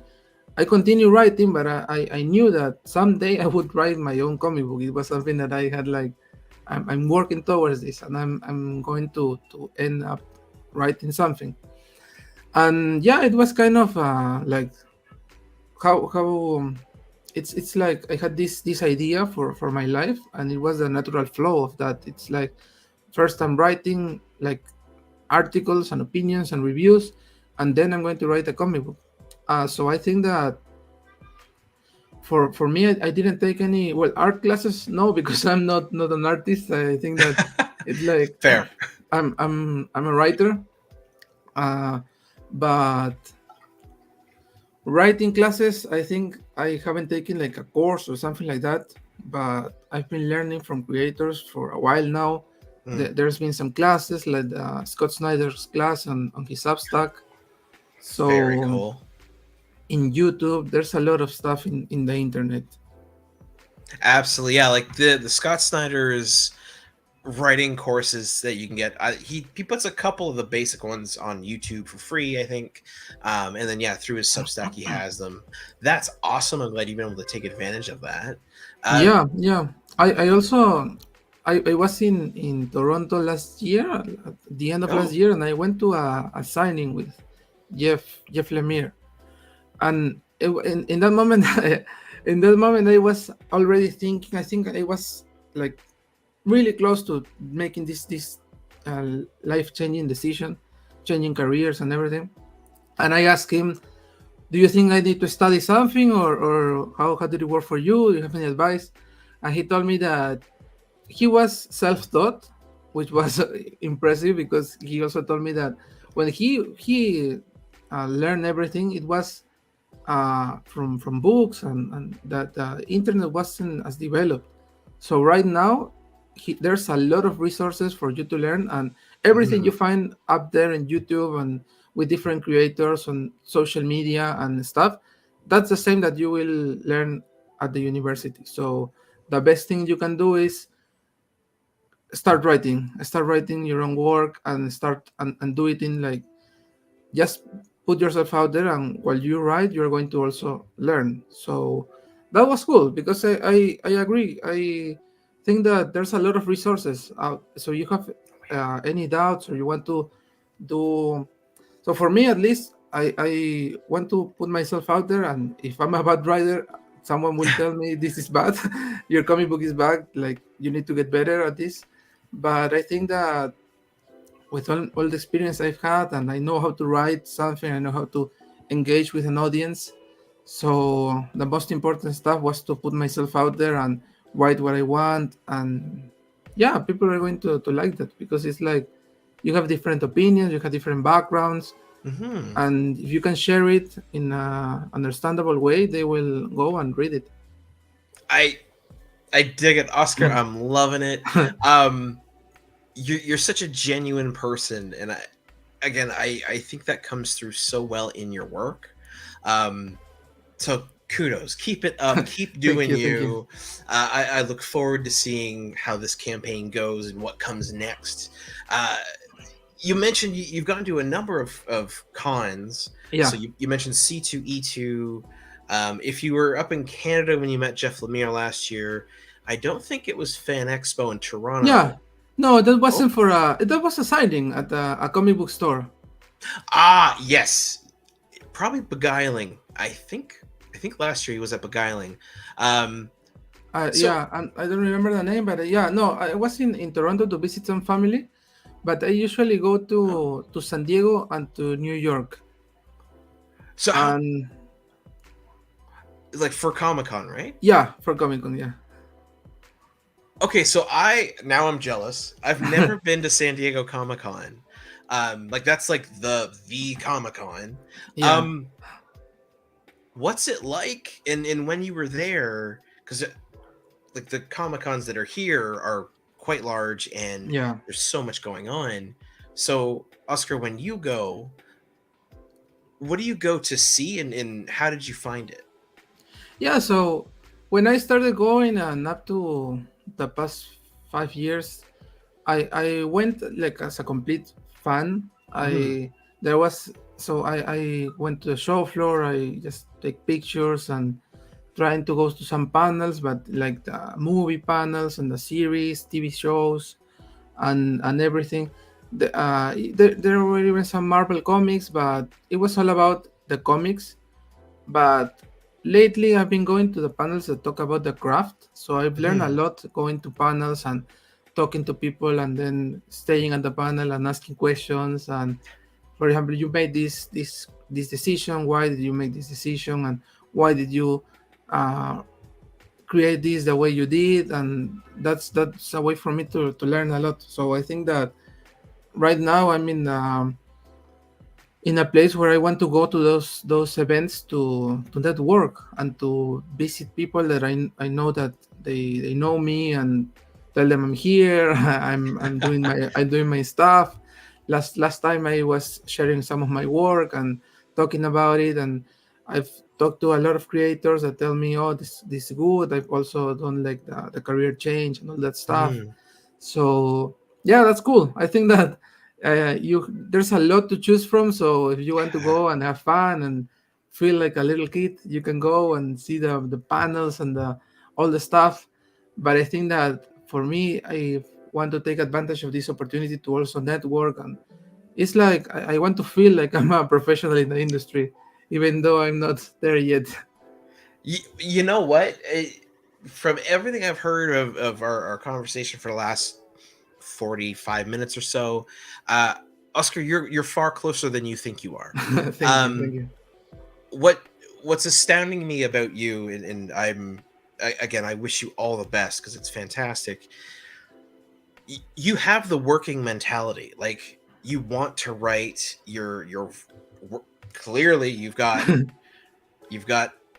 I continue writing, but I knew that someday I would write my own comic book. It was something that I had like, I'm working towards this, and I'm going to end up writing something. And yeah, it was kind of like how it's like I had this idea for my life, and it was the natural flow of that. It's like first I'm writing like articles and opinions and reviews, and then I'm going to write a comic book. So I think that for me, I didn't take any, well, art classes, no, because I'm not an artist. I think that it's like Fair. I'm a writer, uh, but writing classes, I think I haven't taken like a course or something like that, but I've been learning from creators for a while now. Mm, There's been some classes like Scott Snyder's class on his Substack. very So cool. in YouTube, there's a lot of stuff in the internet. Absolutely, yeah. Like the Scott Snyder's writing courses that you can get. He puts a couple of the basic ones on YouTube for free, I think, and then yeah, through his Substack he has them. That's awesome. I'm glad you've been able to take advantage of that. Um, Yeah, yeah. I also I was in Toronto last year, at the end of last oh, year, and I went to a signing with Jeff Jeff Lemire. And in that moment, in that moment, I was already thinking. I think I was like really close to making this life changing decision, changing careers and everything. And I asked him, "Do you think I need to study something, or how did it work for you? Do you have any advice?" And he told me that he was self-taught, which was impressive, because he also told me that when he learned everything, it was from books, and that the internet wasn't as developed. So right now, there's a lot of resources for you to learn, and everything you mhm. find up there in YouTube and with different creators on social media and stuff, that's the same that you will learn at the university. So the best thing you can do is start writing your own work, and start and do it in like, just put yourself out there, and while you write you're going to also learn. So that was cool, because I agree. I think that there's a lot of resources out, so you have any doubts or you want to do. So for me, at least, I want to put myself out there, and if I'm a bad writer, someone will tell me this is bad. Your comic book is bad, like you need to get better at this. But I think that with all the experience I've had, and I know how to write something, I know how to engage with an audience. So the most important stuff was to put myself out there and write what I want. And yeah, people are going to like that, because it's like you have different opinions, you have different backgrounds, Hmm. and if you can share it in a understandable way, they will go and read it. I I dig it, Oscar. I'm loving it. Um, you're such a genuine person, and I think that comes through so well in your work. Um, so kudos, keep it up, keep Thank doing you, thank you. you. I look forward to seeing how this campaign goes and what comes next. Uh, you mentioned you've gone to a number of cons. Yeah, So you mentioned C2E2. If you were up in Canada when you met Jeff Lemire last year, I don't think it was Fan Expo in yeah. Toronto. No, that Oh, wasn't for a. That was a signing at a comic book store. yes, probably Beguiling. I think last year he was at Beguiling. Um, so Yeah, I don't remember the name, but yeah, no, I was in Toronto to visit some family, but I usually go oh, to San Diego and to New York, so how and like for Comic Con, right? yeah, for Comic Con, yeah. Okay, so I now I'm jealous. I've never been to San Diego Comic Con. Like that's like the Comic Con. Yeah, Um, what's it like? And when you were there, because like the Comic Cons that are here are quite large and yeah, there's so much going on. So Oscar, when you go, what do you go to see and how did you find it? yeah. So when I started going and up to the past 5 years, I went like as a complete fan. Hmm. I went to the show floor. I just take pictures and trying to go to some panels, but like the movie panels and the series, TV shows, and everything. There were even some Marvel comics, but it was all about the comics. But lately, I've been going to the panels that talk about the craft. So I've learned a Hmm. lot going to panels and talking to people, and then staying at the panel and asking questions. And for example, you made this decision. Why did you make this decision? And why did you uh, create this the way you did? And that's a way for me to learn a lot. So I think that right now I'm in a place where I want to go to those events to network and to visit people that I know that they know me, and tell them I'm here. I'm doing my stuff. Last time I was sharing some of my work and talking about it, and I've talked to a lot of creators that tell me, oh, this is good. I've also done like the career change and all that stuff. Hmm. So yeah, that's cool. I think that you there's a lot to choose from. So if you want to Yeah. go and have fun and feel like a little kid, you can go and see the panels and the all the stuff. But I think that for me, I want to take advantage of this opportunity to also network, and it's like I want to feel like I'm a professional in the industry, even though I'm not there yet. You know what? From everything I've heard of our conversation for the last 45 minutes or so, uh, Oscar, you're far closer than you think you are. Thank you, thank Um, you. what what's astounding me about you, and again, I wish you all the best because it's fantastic. You have the working mentality, like you want to write clearly you've got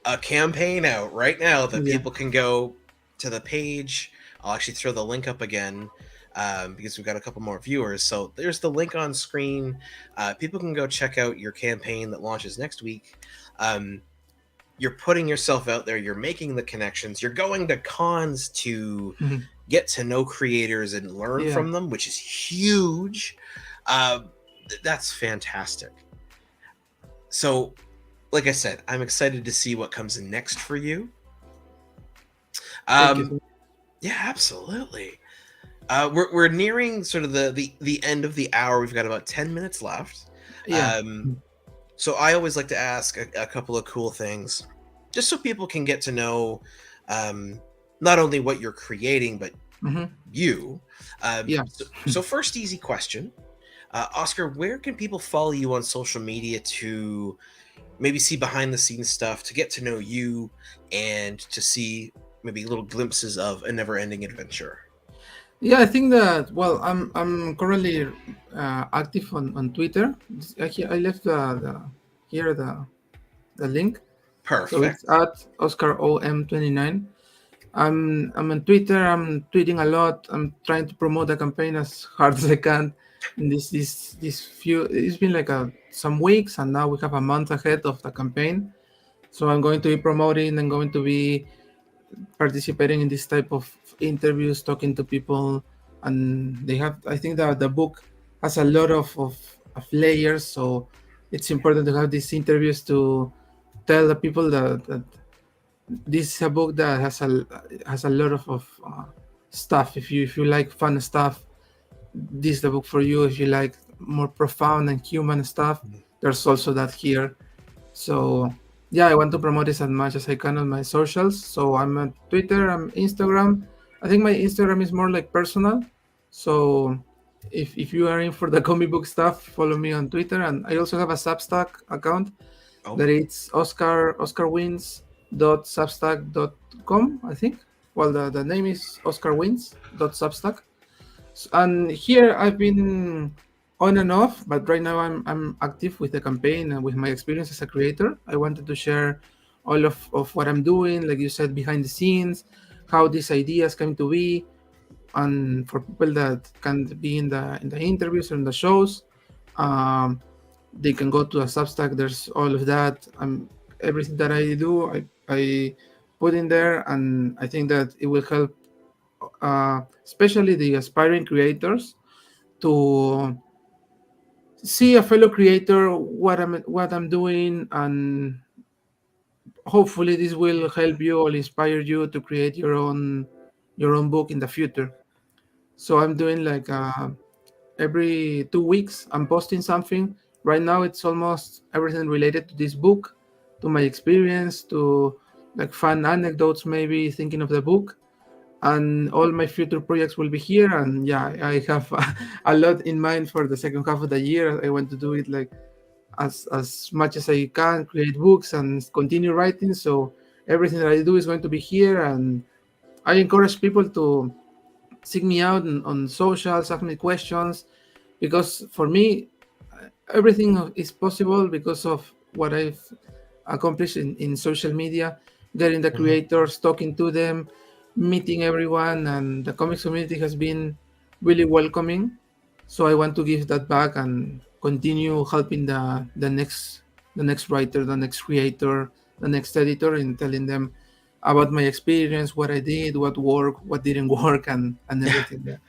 a campaign out right now that Yeah. people can go to the page. I'll actually throw the link up again because we've got a couple more viewers. So there's the link on screen. People can go check out your campaign that launches next week. Um, you're putting yourself out there. You're making the connections. You're going to cons to get to know creators and learn Yeah. from them, which is huge. Uh, that's fantastic. So like I said, I'm excited to see what comes next for you. Thank you. Um, yeah, absolutely. We're nearing sort of the end of the hour. We've got about 10 minutes left. Yeah. Um, so I always like to ask a couple of cool things, just so people can get to know um, not only what you're creating, but Hmm. you. Yeah. So first, easy question, Oscar, where can people follow you on social media to maybe see behind the scenes stuff, to get to know you, and to see maybe little glimpses of a never ending adventure? Yeah, I think that, well, I'm currently active on Twitter. I left here the link, so it's Perfect. at OscarOM29. I'm on Twitter. I'm tweeting a lot. I'm trying to promote the campaign as hard as I can. In this few, it's been like some weeks, and now we have a month ahead of the campaign. So I'm going to be promoting and going to be participating in this type of interviews, talking to people, and they have. I think that the book has a lot of layers, so it's important to have these interviews to tell the people that this is a book that has a lot of stuff. If you like fun stuff, this is the book for you. If you like more profound and human stuff, there's also that here. So yeah, I want to promote this as much as I can on my socials. So I'm on Twitter, I'm Instagram. I think my Instagram is more like personal. So if you are in for the comic book stuff, follow me on Twitter. And I also have a Substack account Oh, that it's oscarwins.substack.com, I think. Well, the name is oscarwins.substack. And here I've been on and off, but right now I'm active with the campaign and with my experience as a creator. I wanted to share all of what I'm doing, like you said, behind the scenes, how these ideas came to be, and for people that can't be in the interviews or in the shows, um, they can go to a Substack. There's all of that. Everything that I do, I put in there, and I think that it will help, especially the aspiring creators, to see a fellow creator what I'm doing, and hopefully this will help you or inspire you to create your own book in the future. So I'm doing like every 2 weeks I'm posting something. Right now it's almost everything related to this book, to my experience, to like fun anecdotes, maybe thinking of the book, and all my future projects will be here. And yeah, I have a lot in mind for the second half of the year. I want to do it like as much as I can, create books and continue writing. So everything that I do is going to be here, and I encourage people to seek me out on socials, ask me questions, because for me, everything is possible because of what I've accomplished in social media, getting the mhm. creators, talking to them, meeting everyone, and the comics community has been really welcoming. So I want to give that back and continue helping the next writer, the next creator, the next editor, in telling them about my experience, what I did, what worked, what didn't work, and everything there.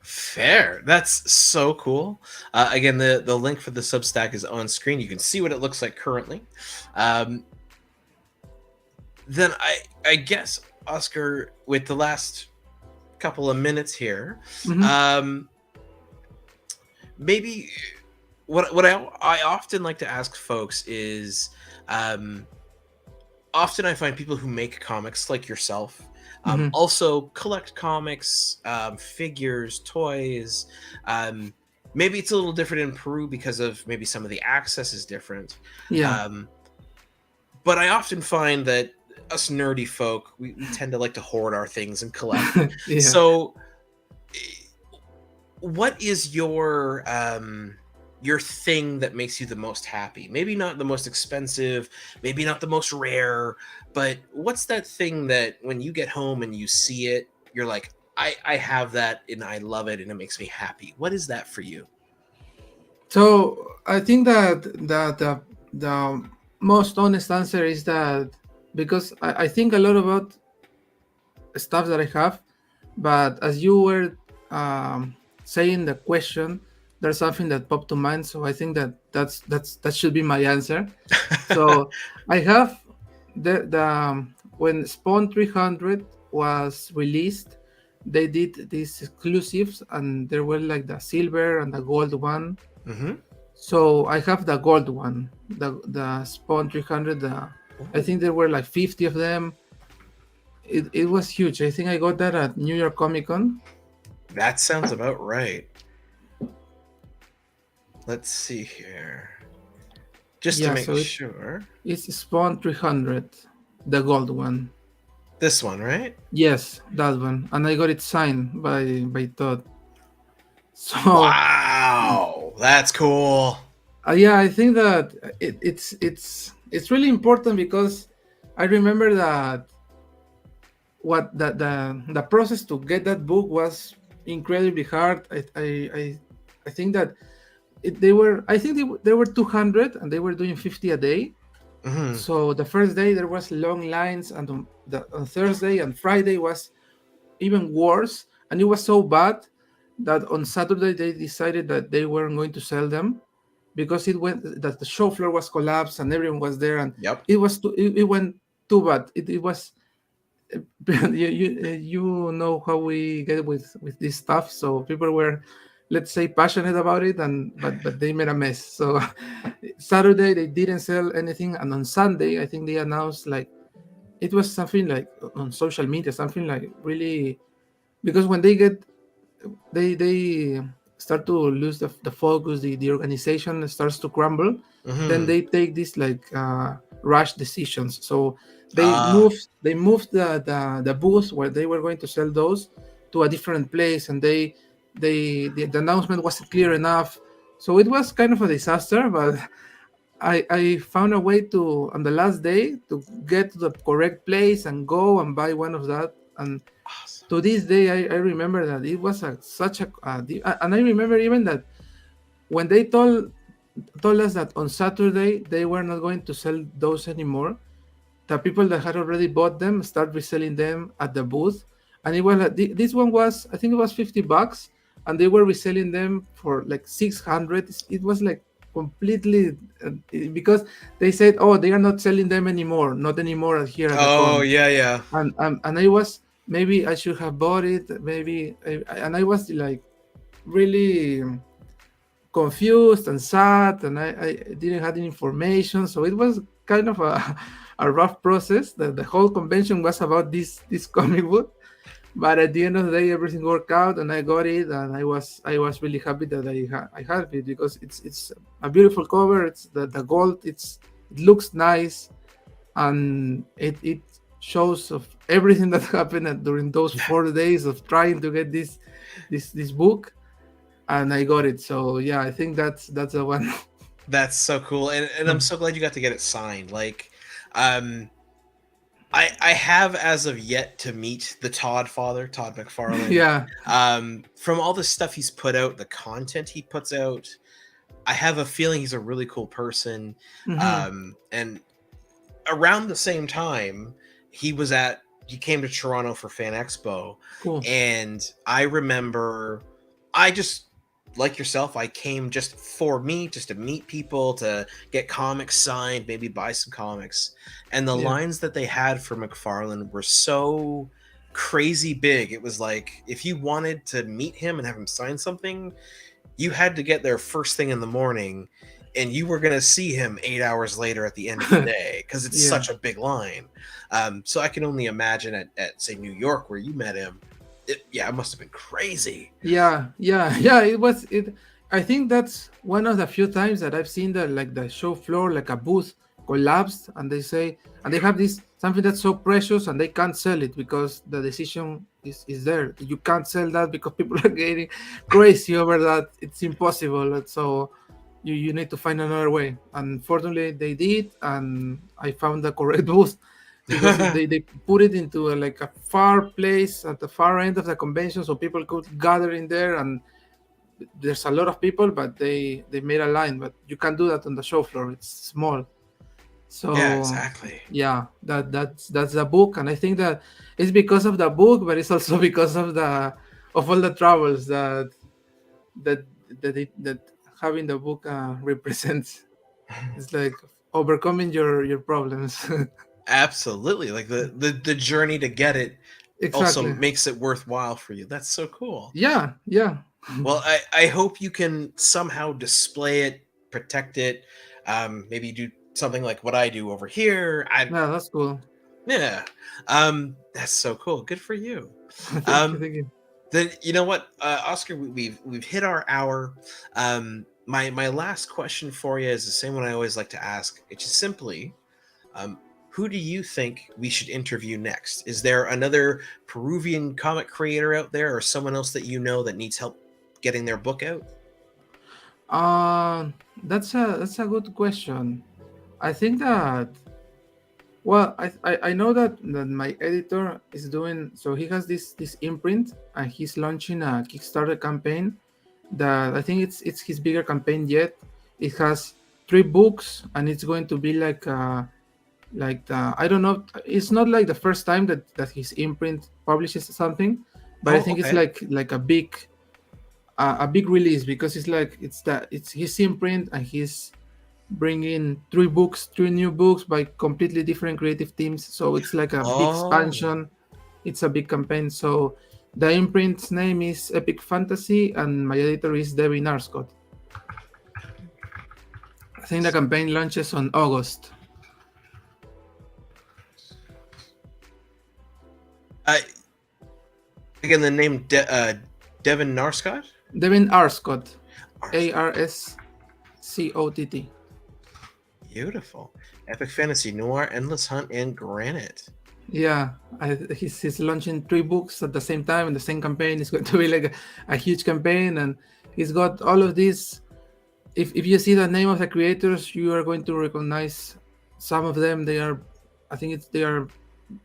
Fair. That's so cool. Again, the link for the Substack is on screen. You can see what it looks like currently. Um, then I guess, Oscar, with the last couple of minutes here, Hmm. um, maybe what I often like to ask folks is, um, often I find people who make comics like yourself, Hmm. also collect comics, figures, toys. Um, Maybe it's a little different in Peru because of maybe some of the access is different. Yeah. Um, but I often find that us nerdy folk, we tend to like to hoard our things and collect. Yeah. So, what is your thing that makes you the most happy? Maybe not the most expensive, maybe not the most rare, but what's that thing that when you get home and you see it, you're like, I have that and I love it and it makes me happy. What is that for you? So I think that the most honest answer is that, because I think a lot about stuff that I have, but as you were saying the question, there's something that popped to mind. So I think that should be my answer. So I have when Spawn 300 was released, they did these exclusives, and there were like the silver and the gold one. Hmm. So I have the gold one, the Spawn 300. I Ooh, think there were like 50 of them. It was huge. I think I got that at New York Comic Con. that sounds about right. Let's see here. Just to Yeah, make so sure. it's Spawn 300, the gold one. This one, right? Yes, that one, and I got it signed by Todd. So Wow, that's cool. yeah, I think that it's really important, because I remember that what the process to get that book was incredibly hard. I think that they were, I think there were 200, and they were doing 50 a day. Hmm. So the first day there was long lines, and on Thursday and Friday was even worse, and it was so bad that on Saturday they decided that they weren't going to sell them, because it went that the show floor was collapsed and everyone was there, and Yep. it went too bad. It was you know how we get with this stuff. So people were, let's say, passionate about it, and but they made a mess. So Saturday they didn't sell anything, and on Sunday I think they announced like it was something like on social media, something like really, because when they get they start to lose the focus, the organization starts to crumble, then Hmm. they take these like rash decisions. So Ah, they moved the booth where they were going to sell those to a different place, and the announcement wasn't clear enough. So it was kind of a disaster, but I found a way to, on the last day, to get to the correct place and go and buy one of that. And awesome. to this day, I remember that it was such and I remember even that when they told us that on Saturday they were not going to sell those anymore, the people that had already bought them start reselling them at the booth, and it was like, this one was, I think it was $50, and they were reselling them for like 600. It was like completely because they said, oh, they are not selling them anymore, not anymore here at the Oh, con. yeah, yeah. And I was, maybe I should have bought it, maybe and I was like really confused and sad, and I didn't have any information. So it was kind of a rough process. The whole convention was about this comic book, but at the end of the day, everything worked out, and I got it, and I was really happy that I had it, because it's a beautiful cover. It's the gold. It looks nice, and it shows of everything that happened during those 4 days of trying to get this book, and I got it. So yeah, I think that's the one. That's so cool, and I'm so glad you got to get it signed. Like, um, I have as of yet to meet the Todd father, Todd McFarlane. Yeah. From all the stuff he's put out, the content he puts out, I have a feeling he's a really cool person. Hmm. And around the same time, he came to Toronto for Fan Expo, Cool. and I remember I just, like yourself, I came just for me, just to meet people, to get comics signed, maybe buy some comics. And the Yeah. lines that they had for McFarlane were so crazy big. It was like if you wanted to meet him and have him sign something, you had to get there first thing in the morning, and you were going to see him 8 hours later at the end of the day because it's Yeah. such a big line. So I can only imagine at say New York where you met him. Yeah, it must have been crazy. Yeah, yeah, yeah. It was it. I think that's one of the few times that I've seen the show floor, like a booth collapsed, and they say, and they have this something that's so precious, and they can't sell it because the decision is there. You can't sell that because people are getting crazy over that. It's impossible. And so you need to find another way. And fortunately, they did, and I found the correct booth, because they put it into like a far place at the far end of the convention, so people could gather in there. And there's a lot of people, but they made a line, but you can't do that on the show floor. It's small. Yeah, So exactly. yeah, that's the book, and I think that it's because of the book, but it's also because of all the troubles that that having the book represents. It's like overcoming your problems. Absolutely. Like the journey to get it also Exactly. makes it worthwhile for you. That's so cool. Yeah, yeah. Well, I hope you can somehow display it, protect it, maybe do something like what I do over here. Yeah, that's cool. Yeah, that's so cool. Good for you. Thank you, Um, thank you. then you know what, Oscar, we've hit our hour. My last question for you is the same one I always like to ask. It's just simply, um, who do you think we should interview next? Is there another Peruvian comic creator out there, or someone else that you know that needs help getting their book out? That's a good question. I think that, well, I know that my editor is doing, so he has this imprint, and he's launching a Kickstarter campaign that I think it's his bigger campaign yet. It has 3 books, and it's going to be like I don't know. It's not like the first time that his imprint publishes something, but I Oh, think it's okay. like a big release, because it's his imprint, and he's bringing 3 new books by completely different creative teams. So it's like a big Oh, expansion. it's a big campaign. So the imprint's name is Epic Fantasy, and my editor is Devin Arscott. I think the campaign launches on August. Uh, Again, the name Devin Narscott? Devin Arscott, Arscott. Arscott. Beautiful. Epic Fantasy, Noir, Endless Hunt, and Granite. Yeah, he's launching 3 books at the same time in the same campaign. It's going to be like a huge campaign, and he's got all of these. If you see the name of the creators, you are going to recognize some of them. They are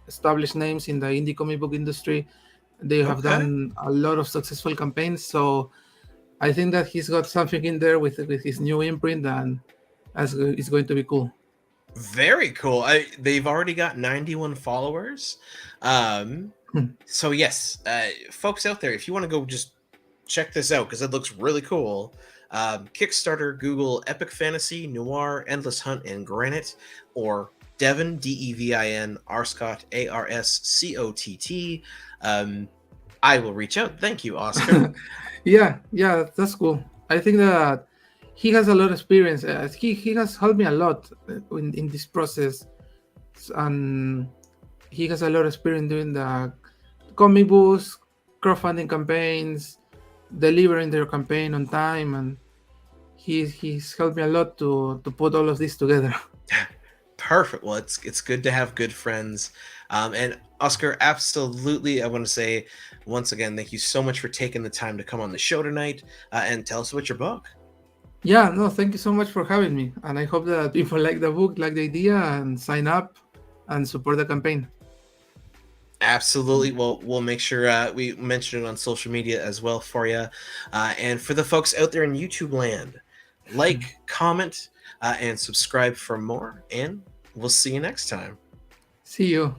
established names in the indie comic book industry. They have Okay. done a lot of successful campaigns, so I think that he's got something in there with his new imprint, and it's going to be cool. Very cool. They've already got 91 followers. So yes, folks out there, if you want to go just check this out because it looks really cool. Kickstarter, Google Epic Fantasy, Noir, Endless Hunt, and Granite, or Devin, Devin, Arscott, Arscott. I will reach out. Thank you, Oscar. Yeah, that's cool. I think that he has a lot of experience. He has helped me a lot in this process, and he has a lot of experience doing the comic books, crowdfunding campaigns, delivering their campaign on time, and he's helped me a lot to put all of this together. Perfect. Well, it's good to have good friends. And Oscar, absolutely, I want to say once again, thank you so much for taking the time to come on the show tonight and tell us about your book. Yeah, no, thank you so much for having me, and I hope that people like the book, like the idea, and sign up and support the campaign. Absolutely. Well, we'll make sure we mention it on social media as well for you. And for the folks out there in YouTube land, like, comment, and subscribe for more. And we'll see you next time. See you.